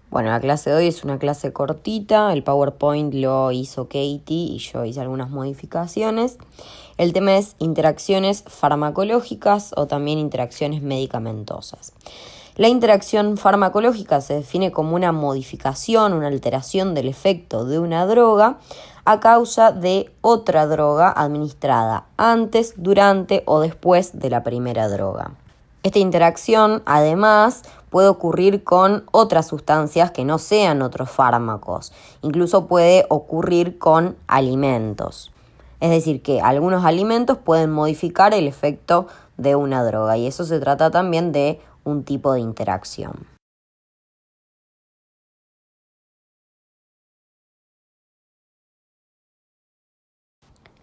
Bueno, la clase de hoy es una clase cortita, el PowerPoint lo hizo Katie y yo hice algunas modificaciones. El tema es interacciones farmacológicas o también interacciones medicamentosas. La interacción farmacológica se define como una modificación, una alteración del efecto de una droga a causa de otra droga administrada antes, durante o después de la primera droga. Esta interacción, además, puede ocurrir con otras sustancias que no sean otros fármacos. Incluso puede ocurrir con alimentos. Es decir, que algunos alimentos pueden modificar el efecto de una droga y eso se trata también de un tipo de interacción.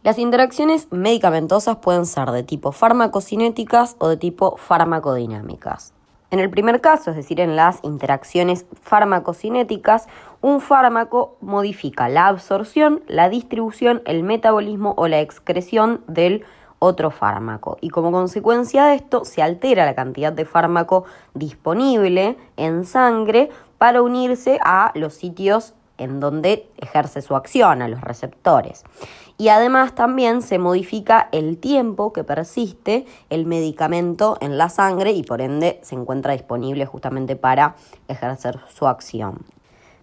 Las interacciones medicamentosas pueden ser de tipo farmacocinéticas o de tipo farmacodinámicas. En el primer caso, es decir, en las interacciones farmacocinéticas, un fármaco modifica la absorción, la distribución, el metabolismo o la excreción del otro fármaco. Y como consecuencia de esto, se altera la cantidad de fármaco disponible en sangre para unirse a los sitios en donde ejerce su acción, a los receptores. Y además también se modifica el tiempo que persiste el medicamento en la sangre y por ende se encuentra disponible justamente para ejercer su acción.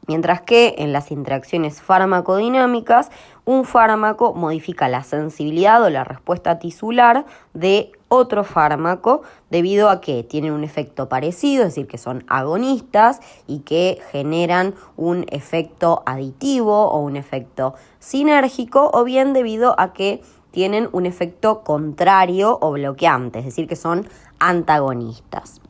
Mientras que en las interacciones farmacodinámicas, un fármaco modifica la sensibilidad o la respuesta tisular de otro fármaco debido a que tienen un efecto parecido, es decir, que son agonistas y que generan un efecto aditivo o un efecto sinérgico, o bien debido a que tienen un efecto contrario o bloqueante, es decir, que son antagonistas.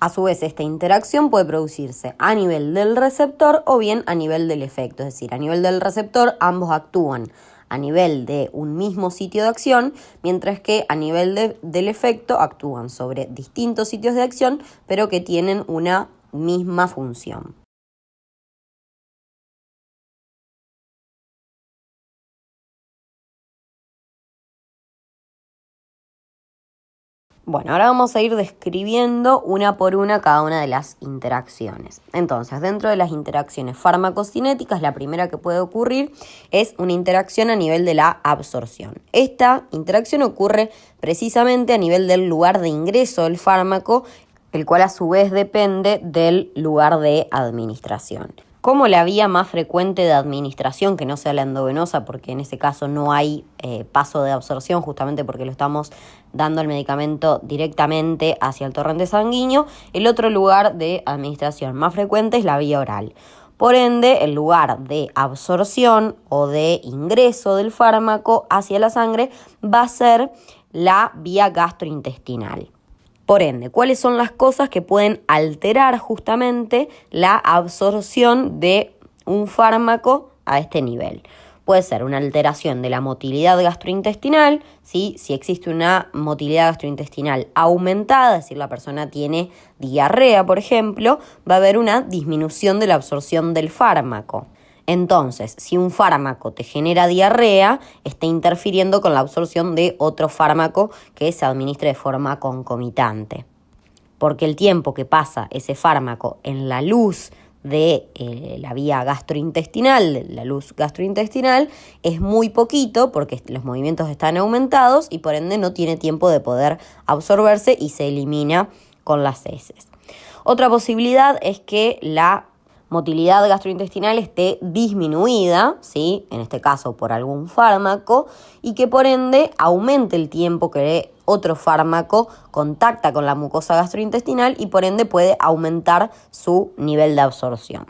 A su vez, esta interacción puede producirse a nivel del receptor o bien a nivel del efecto. Es decir, a nivel del receptor ambos actúan a nivel de un mismo sitio de acción, mientras que a nivel del efecto actúan sobre distintos sitios de acción, pero que tienen una misma función. Bueno, ahora vamos a ir describiendo una por una cada una de las interacciones. Entonces, dentro de las interacciones farmacocinéticas, la primera que puede ocurrir es una interacción a nivel de la absorción. Esta interacción ocurre precisamente a nivel del lugar de ingreso del fármaco, el cual a su vez depende del lugar de administración. Como la vía más frecuente de administración, que no sea la endovenosa, porque en ese caso no hay paso de absorción, justamente porque lo estamos dando el medicamento directamente hacia el torrente sanguíneo, el otro lugar de administración más frecuente es la vía oral. Por ende, el lugar de absorción o de ingreso del fármaco hacia la sangre va a ser la vía gastrointestinal. Por ende, ¿cuáles son las cosas que pueden alterar justamente la absorción de un fármaco a este nivel? Puede ser una alteración de la motilidad gastrointestinal, ¿sí? Si existe una motilidad gastrointestinal aumentada, es decir, la persona tiene diarrea, por ejemplo, va a haber una disminución de la absorción del fármaco. Entonces, si un fármaco te genera diarrea, está interfiriendo con la absorción de otro fármaco que se administre de forma concomitante. Porque el tiempo que pasa ese fármaco en la luz de la vía gastrointestinal, la luz gastrointestinal, es muy poquito porque los movimientos están aumentados y por ende no tiene tiempo de poder absorberse y se elimina con las heces. Otra posibilidad es que la motilidad gastrointestinal esté disminuida, ¿sí? En este caso por algún fármaco, y que por ende aumente el tiempo que otro fármaco contacta con la mucosa gastrointestinal y por ende puede aumentar su nivel de absorción.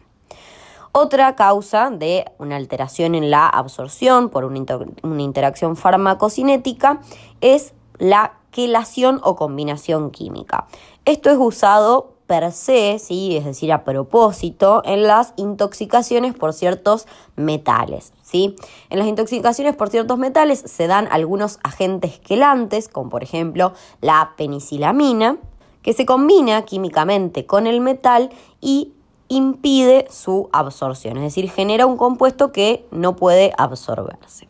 Otra causa de una alteración en la absorción por una interacción farmacocinética es la quelación o combinación química. Esto es usado per se, ¿sí? Es decir, a propósito, en las intoxicaciones por ciertos metales, ¿sí? En las intoxicaciones por ciertos metales se dan algunos agentes quelantes, como por ejemplo la penicilamina, que se combina químicamente con el metal y impide su absorción, es decir, genera un compuesto que no puede absorberse.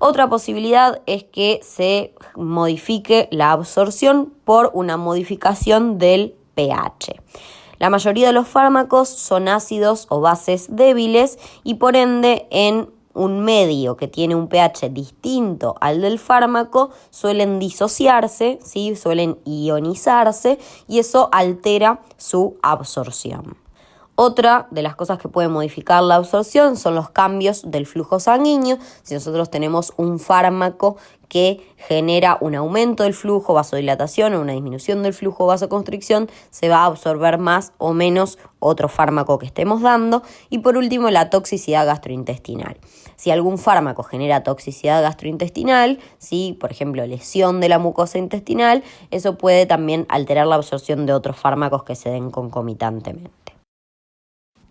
Otra posibilidad es que se modifique la absorción por una modificación del pH. La mayoría de los fármacos son ácidos o bases débiles y por ende en un medio que tiene un pH distinto al del fármaco suelen disociarse, ¿sí? Suelen ionizarse y eso altera su absorción. Otra de las cosas que puede modificar la absorción son los cambios del flujo sanguíneo. Si nosotros tenemos un fármaco que genera un aumento del flujo, vasodilatación o una disminución del flujo, vasoconstricción, se va a absorber más o menos otro fármaco que estemos dando. Y por último, la toxicidad gastrointestinal. Si algún fármaco genera toxicidad gastrointestinal, ¿sí? Por ejemplo, lesión de la mucosa intestinal, eso puede también alterar la absorción de otros fármacos que se den concomitantemente.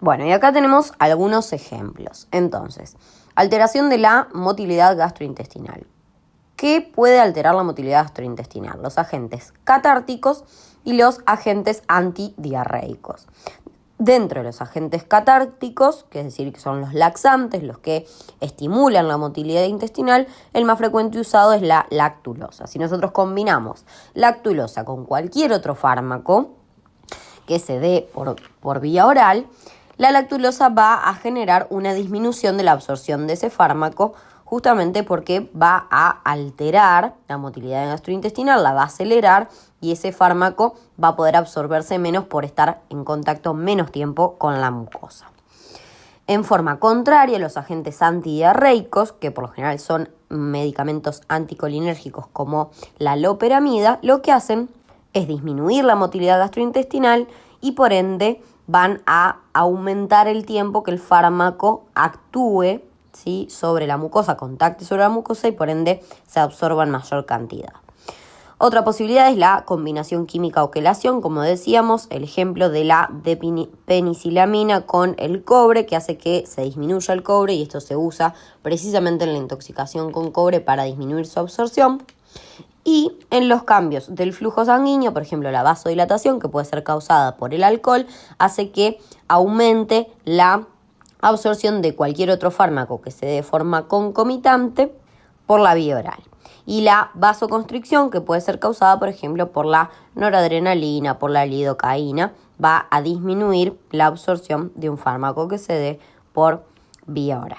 Bueno, y acá tenemos algunos ejemplos. Entonces, alteración de la motilidad gastrointestinal. ¿Qué puede alterar la motilidad gastrointestinal? Los agentes catárticos y los agentes antidiarreicos. Dentro de los agentes catárticos, que es decir, que son los laxantes, los que estimulan la motilidad intestinal, el más frecuente usado es la lactulosa. Si nosotros combinamos lactulosa con cualquier otro fármaco que se dé por vía oral, la lactulosa va a generar una disminución de la absorción de ese fármaco justamente porque va a alterar la motilidad gastrointestinal, la va a acelerar y ese fármaco va a poder absorberse menos por estar en contacto menos tiempo con la mucosa. En forma contraria, los agentes antidiarreicos, que por lo general son medicamentos anticolinérgicos como la loperamida, lo que hacen es disminuir la motilidad gastrointestinal y por ende van a aumentar el tiempo que el fármaco actúe, ¿sí? Sobre la mucosa, contacte sobre la mucosa y por ende se absorba en mayor cantidad. Otra posibilidad es la combinación química o quelación, como decíamos, el ejemplo de la penicilamina con el cobre, que hace que se disminuya el cobre y esto se usa precisamente en la intoxicación con cobre para disminuir su absorción. Y en los cambios del flujo sanguíneo, por ejemplo, la vasodilatación, que puede ser causada por el alcohol, hace que aumente la absorción de cualquier otro fármaco que se dé de forma concomitante por la vía oral. Y la vasoconstricción, que puede ser causada, por ejemplo, por la noradrenalina, por la lidocaína, va a disminuir la absorción de un fármaco que se dé por vía oral.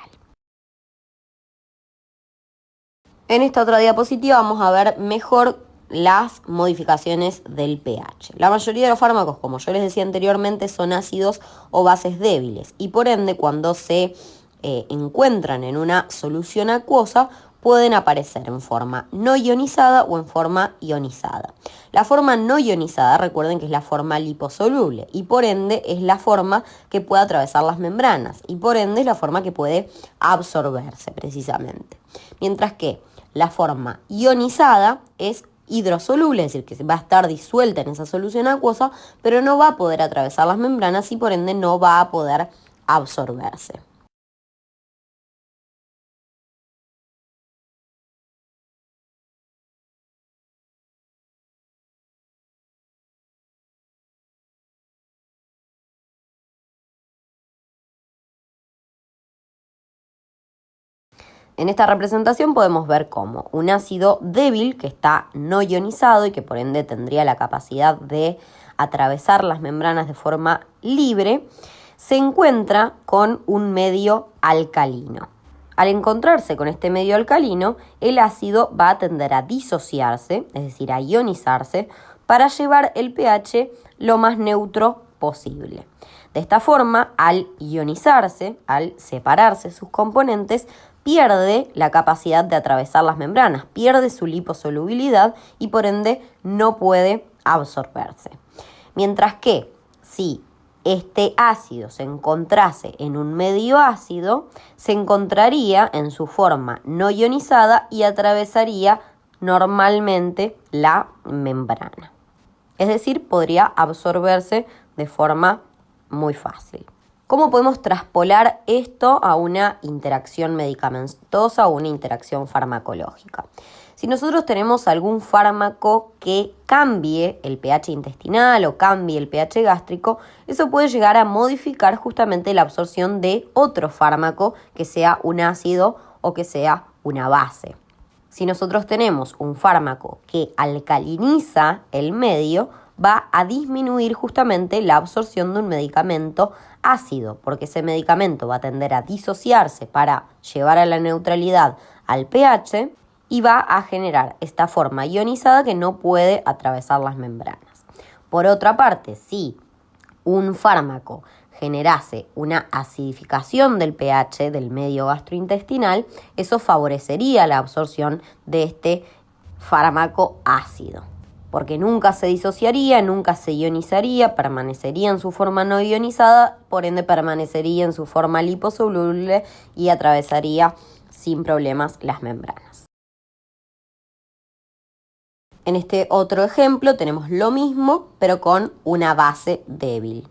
En esta otra diapositiva vamos a ver mejor las modificaciones del pH. La mayoría de los fármacos, como yo les decía anteriormente, son ácidos o bases débiles y por ende cuando se encuentran en una solución acuosa pueden aparecer en forma no ionizada o en forma ionizada. La forma no ionizada, recuerden que es la forma liposoluble y por ende es la forma que puede atravesar las membranas y por ende es la forma que puede absorberse precisamente. Mientras que la forma ionizada es hidrosoluble, es decir, que va a estar disuelta en esa solución acuosa, pero no va a poder atravesar las membranas y por ende no va a poder absorberse. En esta representación podemos ver cómo un ácido débil que está no ionizado y que por ende tendría la capacidad de atravesar las membranas de forma libre, se encuentra con un medio alcalino. Al encontrarse con este medio alcalino, el ácido va a tender a disociarse, es decir, a ionizarse, para llevar el pH lo más neutro posible. De esta forma, al ionizarse, al separarse sus componentes, pierde la capacidad de atravesar las membranas, pierde su liposolubilidad y por ende no puede absorberse. Mientras que si este ácido se encontrase en un medio ácido, se encontraría en su forma no ionizada y atravesaría normalmente la membrana. Es decir, podría absorberse de forma muy fácil. ¿Cómo podemos traspolar esto a una interacción medicamentosa o una interacción farmacológica? Si nosotros tenemos algún fármaco que cambie el pH intestinal o cambie el pH gástrico, eso puede llegar a modificar justamente la absorción de otro fármaco que sea un ácido o que sea una base. Si nosotros tenemos un fármaco que alcaliniza el medio, va a disminuir justamente la absorción de un medicamento ácido, porque ese medicamento va a tender a disociarse para llevar a la neutralidad al pH y va a generar esta forma ionizada que no puede atravesar las membranas. Por otra parte, si un fármaco generase una acidificación del pH del medio gastrointestinal, eso favorecería la absorción de este fármaco ácido, porque nunca se disociaría, nunca se ionizaría, permanecería en su forma no ionizada, por ende permanecería en su forma liposoluble y atravesaría sin problemas las membranas. En este otro ejemplo tenemos lo mismo, pero con una base débil.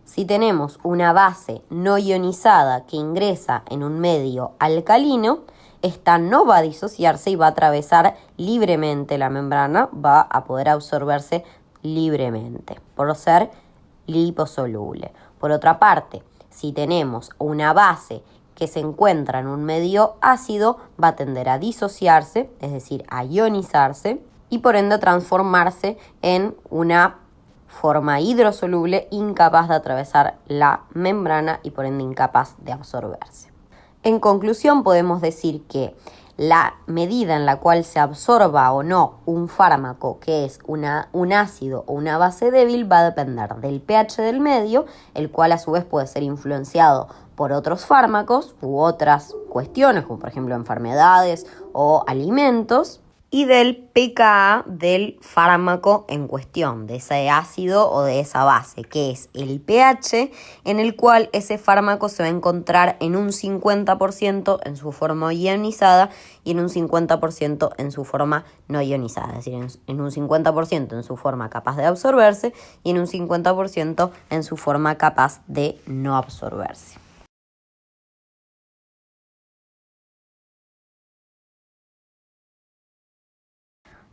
Si tenemos una base no ionizada que ingresa en un medio alcalino, esta no va a disociarse y va a atravesar libremente la membrana, va a poder absorberse libremente por ser liposoluble. Por otra parte, si tenemos una base que se encuentra en un medio ácido, va a tender a disociarse, es decir, a ionizarse y por ende a transformarse en una forma hidrosoluble incapaz de atravesar la membrana y por ende incapaz de absorberse. En conclusión, podemos decir que la medida en la cual se absorba o no un fármaco que es un ácido o una base débil va a depender del pH del medio, el cual a su vez puede ser influenciado por otros fármacos u otras cuestiones, como por ejemplo enfermedades o alimentos, y del pKa del fármaco en cuestión, de ese ácido o de esa base, que es el pH en el cual ese fármaco se va a encontrar en un 50% en su forma ionizada y en un 50% en su forma no ionizada, es decir, en un 50% en su forma capaz de absorberse y en un 50% en su forma capaz de no absorberse.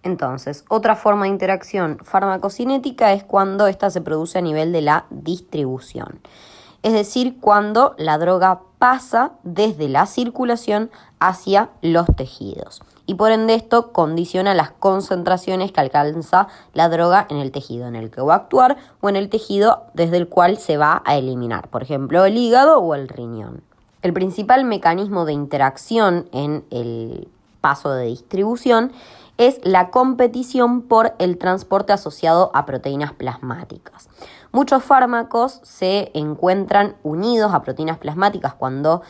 Entonces, otra forma de interacción farmacocinética es cuando ésta se produce a nivel de la distribución. Es decir, cuando la droga pasa desde la circulación hacia los tejidos. Y por ende esto condiciona las concentraciones que alcanza la droga en el tejido en el que va a actuar o en el tejido desde el cual se va a eliminar, por ejemplo, el hígado o el riñón. El principal mecanismo de interacción en el paso de distribución es la competición por el transporte asociado a proteínas plasmáticas. Muchos fármacos se encuentran unidos a proteínas plasmáticas cuando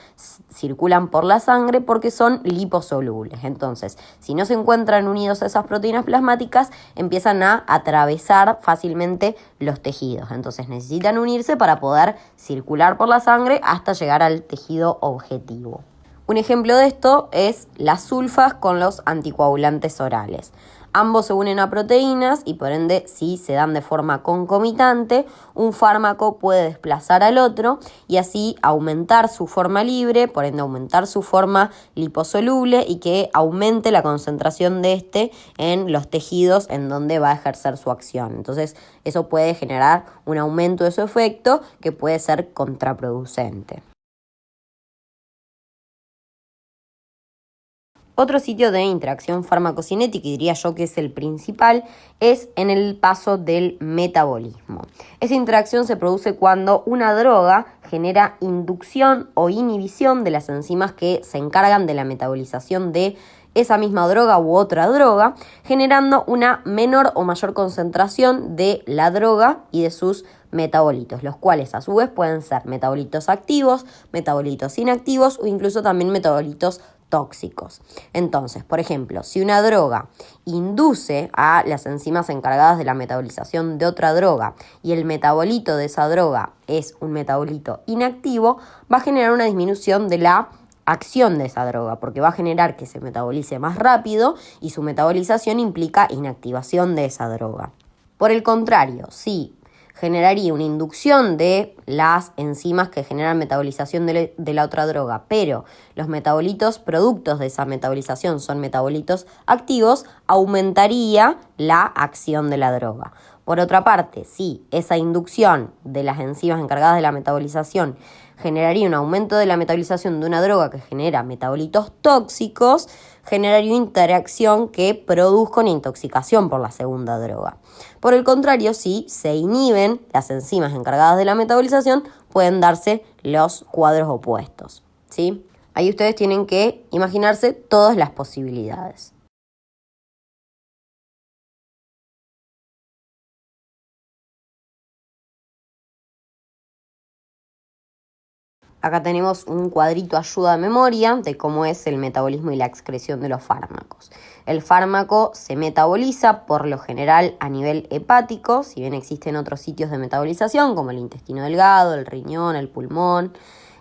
circulan por la sangre porque son liposolubles. Entonces, si no se encuentran unidos a esas proteínas plasmáticas, empiezan a atravesar fácilmente los tejidos. Entonces, necesitan unirse para poder circular por la sangre hasta llegar al tejido objetivo. Un ejemplo de esto es las sulfas con los anticoagulantes orales. Ambos se unen a proteínas y por ende, si se dan de forma concomitante, un fármaco puede desplazar al otro y así aumentar su forma libre, por ende aumentar su forma liposoluble y que aumente la concentración de este en los tejidos en donde va a ejercer su acción. Entonces, eso puede generar un aumento de su efecto que puede ser contraproducente. Otro sitio de interacción farmacocinética, y diría yo que es el principal, es en el paso del metabolismo. Esa interacción se produce cuando una droga genera inducción o inhibición de las enzimas que se encargan de la metabolización de esa misma droga u otra droga, generando una menor o mayor concentración de la droga y de sus metabolitos, los cuales a su vez pueden ser metabolitos activos, metabolitos inactivos o incluso también metabolitos tóxicos. Entonces, por ejemplo, si una droga induce a las enzimas encargadas de la metabolización de otra droga y el metabolito de esa droga es un metabolito inactivo, va a generar una disminución de la acción de esa droga, porque va a generar que se metabolice más rápido y su metabolización implica inactivación de esa droga. Por el contrario, si generaría una inducción de las enzimas que generan metabolización de la otra droga, pero los metabolitos productos de esa metabolización son metabolitos activos, aumentaría la acción de la droga. Por otra parte, si esa inducción de las enzimas encargadas de la metabolización generaría un aumento de la metabolización de una droga que genera metabolitos tóxicos, generaría una interacción que produzca una intoxicación por la segunda droga. Por el contrario, si se inhiben las enzimas encargadas de la metabolización, pueden darse los cuadros opuestos, ¿sí? Ahí ustedes tienen que imaginarse todas las posibilidades. Acá tenemos un cuadrito ayuda de memoria de cómo es el metabolismo y la excreción de los fármacos. El fármaco se metaboliza por lo general a nivel hepático, si bien existen otros sitios de metabolización como el intestino delgado, el riñón, el pulmón,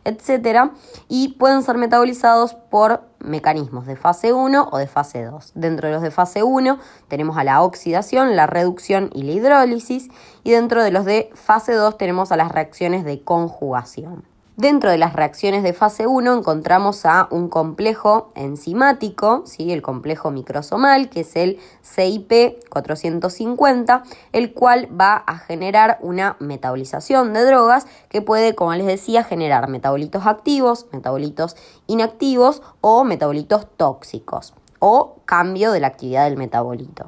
etc. Y pueden ser metabolizados por mecanismos de fase 1 o de fase 2. Dentro de los de fase 1 tenemos a la oxidación, la reducción y la hidrólisis, y dentro de los de fase 2 tenemos a las reacciones de conjugación. Dentro de las reacciones de fase 1 encontramos a un complejo enzimático, ¿sí? El complejo microsomal, que es el CYP450, el cual va a generar una metabolización de drogas que puede, como les decía, generar metabolitos activos, metabolitos inactivos o metabolitos tóxicos, o cambio de la actividad del metabolito.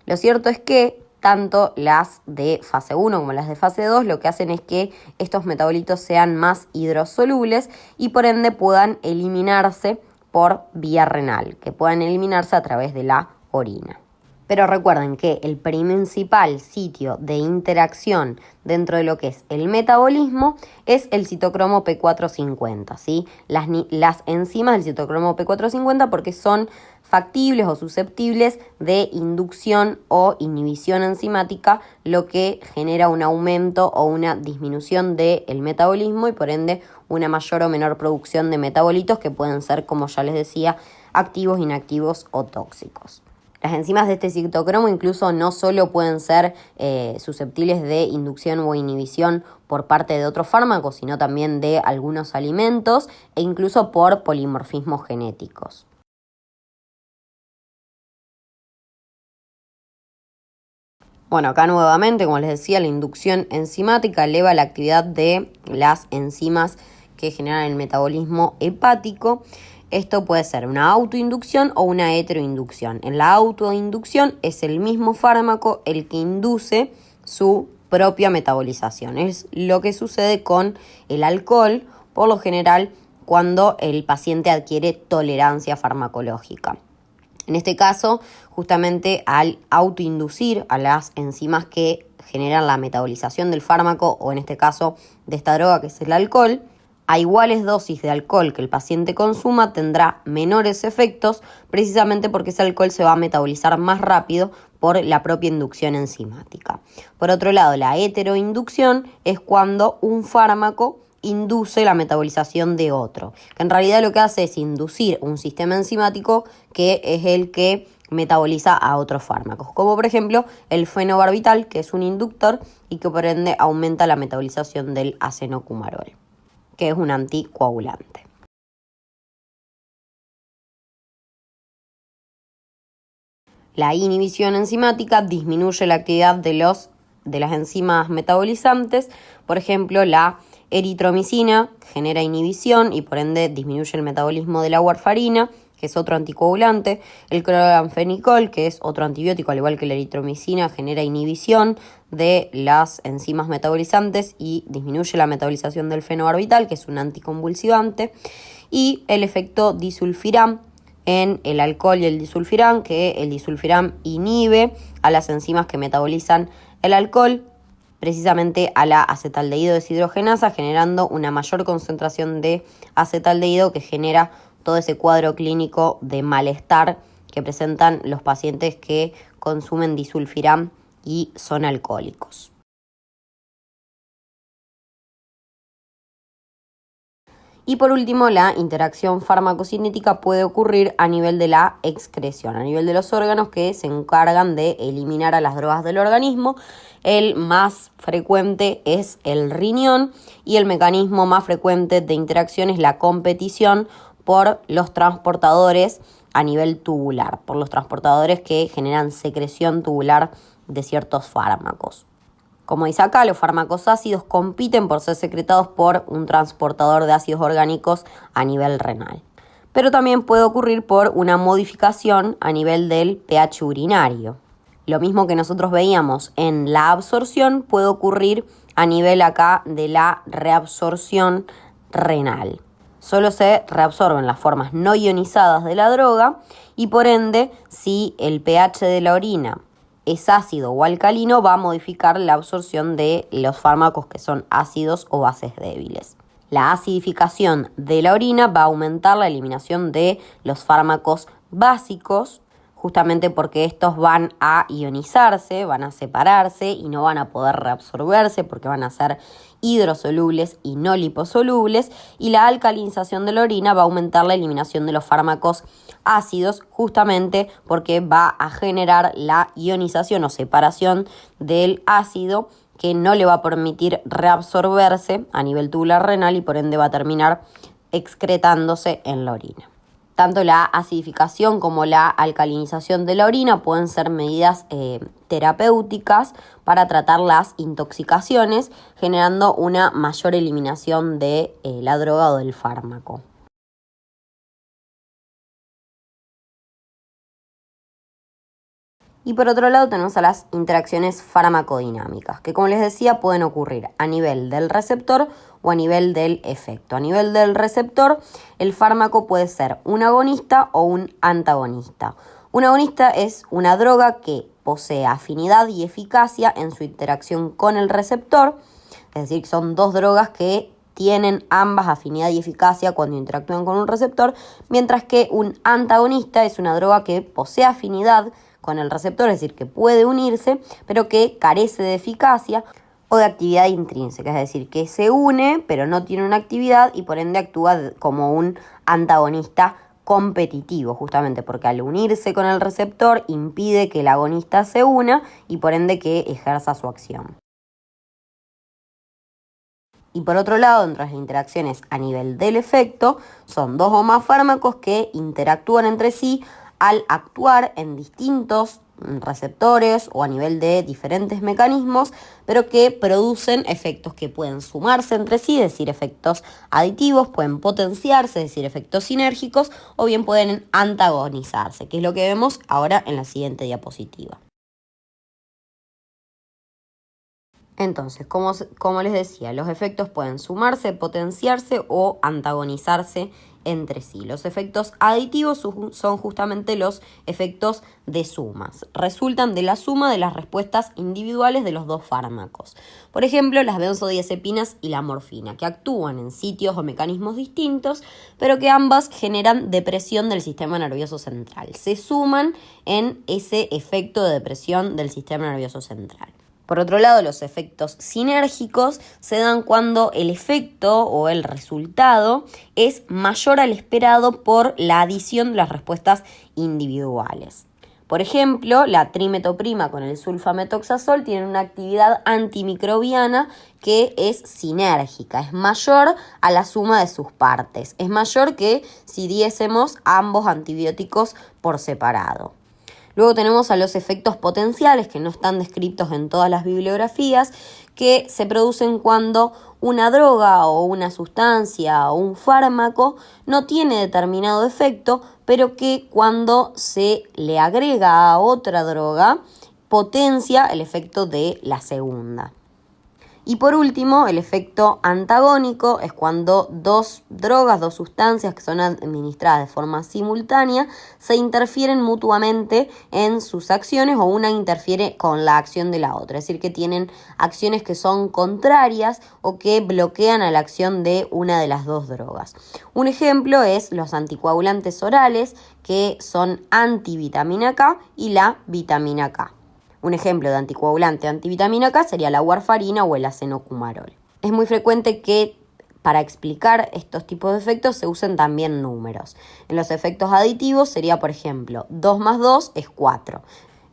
Lo cierto es que tanto las de fase 1 como las de fase 2 lo que hacen es que estos metabolitos sean más hidrosolubles y por ende puedan eliminarse por vía renal, que puedan eliminarse a través de la orina. Pero recuerden que el principal sitio de interacción dentro de lo que es el metabolismo es el citocromo P450, ¿sí? Las enzimas del citocromo P450 porque son factibles o susceptibles de inducción o inhibición enzimática, lo que genera un aumento o una disminución del metabolismo y por ende una mayor o menor producción de metabolitos que pueden ser, como ya les decía, activos, inactivos o tóxicos. Las enzimas de este citocromo incluso no solo pueden ser susceptibles de inducción o inhibición por parte de otros fármacos, sino también de algunos alimentos e incluso por polimorfismos genéticos. Bueno, acá nuevamente, como les decía, la inducción enzimática eleva la actividad de las enzimas que generan el metabolismo hepático. Esto puede ser una autoinducción o una heteroinducción. En la autoinducción es el mismo fármaco el que induce su propia metabolización. Es lo que sucede con el alcohol, por lo general, cuando el paciente adquiere tolerancia farmacológica. En este caso, justamente al autoinducir a las enzimas que generan la metabolización del fármaco, o en este caso de esta droga que es el alcohol, a iguales dosis de alcohol que el paciente consuma tendrá menores efectos precisamente porque ese alcohol se va a metabolizar más rápido por la propia inducción enzimática. Por otro lado, la heteroinducción es cuando un fármaco induce la metabolización de otro, que en realidad lo que hace es inducir un sistema enzimático que es el que metaboliza a otros fármacos, como por ejemplo el fenobarbital, que es un inductor y que por ende aumenta la metabolización del acenocumarol, que es un anticoagulante. La inhibición enzimática disminuye la actividad de las enzimas metabolizantes. Por ejemplo, la eritromicina genera inhibición y por ende disminuye el metabolismo de la warfarina, que es otro anticoagulante. El cloranfenicol, que es otro antibiótico, al igual que la eritromicina, genera inhibición de las enzimas metabolizantes y disminuye la metabolización del fenobarbital, que es un anticonvulsivante. Y el efecto disulfiram en el alcohol y el disulfiram, que el disulfiram inhibe a las enzimas que metabolizan el alcohol, precisamente a la acetaldehído deshidrogenasa, generando una mayor concentración de acetaldehído que genera todo ese cuadro clínico de malestar que presentan los pacientes que consumen disulfiram y son alcohólicos. Y por último, la interacción farmacocinética puede ocurrir a nivel de la excreción, a nivel de los órganos que se encargan de eliminar a las drogas del organismo. El más frecuente es el riñón y el mecanismo más frecuente de interacción es la competición por los transportadores a nivel tubular, por los transportadores que generan secreción tubular de ciertos fármacos. Como dice acá, los fármacos ácidos compiten por ser secretados por un transportador de ácidos orgánicos a nivel renal. Pero también puede ocurrir por una modificación a nivel del pH urinario. Lo mismo que nosotros veíamos en la absorción puede ocurrir a nivel acá de la reabsorción renal. Solo se reabsorben las formas no ionizadas de la droga y por ende, si el pH de la orina es ácido o alcalino, va a modificar la absorción de los fármacos que son ácidos o bases débiles. La acidificación de la orina va a aumentar la eliminación de los fármacos básicos, justamente porque estos van a ionizarse, van a separarse y no van a poder reabsorberse porque van a ser hidrosolubles y no liposolubles, y la alcalinización de la orina va a aumentar la eliminación de los fármacos ácidos, justamente porque va a generar la ionización o separación del ácido, que no le va a permitir reabsorberse a nivel tubular renal y por ende va a terminar excretándose en la orina. Tanto la acidificación como la alcalinización de la orina pueden ser medidas terapéuticas para tratar las intoxicaciones, generando una mayor eliminación de la droga o del fármaco. Y por otro lado tenemos a las interacciones farmacodinámicas, que como les decía pueden ocurrir a nivel del receptor o a nivel del efecto. A nivel del receptor, el fármaco puede ser un agonista o un antagonista. Un agonista es una droga que posee afinidad y eficacia en su interacción con el receptor, es decir, son dos drogas que tienen ambas afinidad y eficacia cuando interactúan con un receptor, mientras que un antagonista es una droga que posee afinidad con el receptor, es decir, que puede unirse, pero que carece de eficacia o de actividad intrínseca, es decir, que se une, pero no tiene una actividad y por ende actúa como un antagonista competitivo, justamente porque al unirse con el receptor impide que el agonista se una y por ende que ejerza su acción. Y por otro lado, dentro de las interacciones a nivel del efecto, son dos o más fármacos que interactúan entre sí al actuar en distintos receptores o a nivel de diferentes mecanismos, pero que producen efectos que pueden sumarse entre sí, es decir, efectos aditivos, pueden potenciarse, es decir, efectos sinérgicos, o bien pueden antagonizarse, que es lo que vemos ahora en la siguiente diapositiva. Entonces, como les decía, los efectos pueden sumarse, potenciarse o antagonizarse entre sí. Los efectos aditivos son justamente los efectos de sumas. Resultan de la suma de las respuestas individuales de los dos fármacos. Por ejemplo, las benzodiazepinas y la morfina, que actúan en sitios o mecanismos distintos, pero que ambas generan depresión del sistema nervioso central. Se suman en ese efecto de depresión del sistema nervioso central. Por otro lado, los efectos sinérgicos se dan cuando el efecto o el resultado es mayor al esperado por la adición de las respuestas individuales. Por ejemplo, la trimetoprima con el sulfametoxazol tiene una actividad antimicrobiana que es sinérgica, es mayor a la suma de sus partes, es mayor que si diésemos ambos antibióticos por separado. Luego tenemos a los efectos potenciales, que no están descritos en todas las bibliografías, que se producen cuando una droga o una sustancia o un fármaco no tiene determinado efecto, pero que cuando se le agrega a otra droga, potencia el efecto de la segunda. Y por último, el efecto antagónico es cuando dos drogas, dos sustancias que son administradas de forma simultánea se interfieren mutuamente en sus acciones o una interfiere con la acción de la otra. Es decir, que tienen acciones que son contrarias o que bloquean a la acción de una de las dos drogas. Un ejemplo es los anticoagulantes orales, que son antivitamina K y la vitamina K. Un ejemplo de anticoagulante antivitamina K sería la warfarina o el acenocumarol. Es muy frecuente que para explicar estos tipos de efectos se usen también números. En los efectos aditivos sería, por ejemplo, 2 más 2 es 4.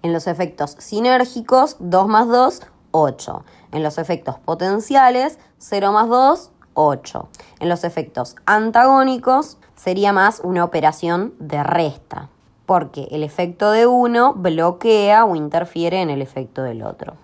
En los efectos sinérgicos, 2 más 2, 8. En los efectos potenciales, 0 más 2, 8. En los efectos antagónicos sería más una operación de resta. porque el efecto de uno bloquea o interfiere en el efecto del otro.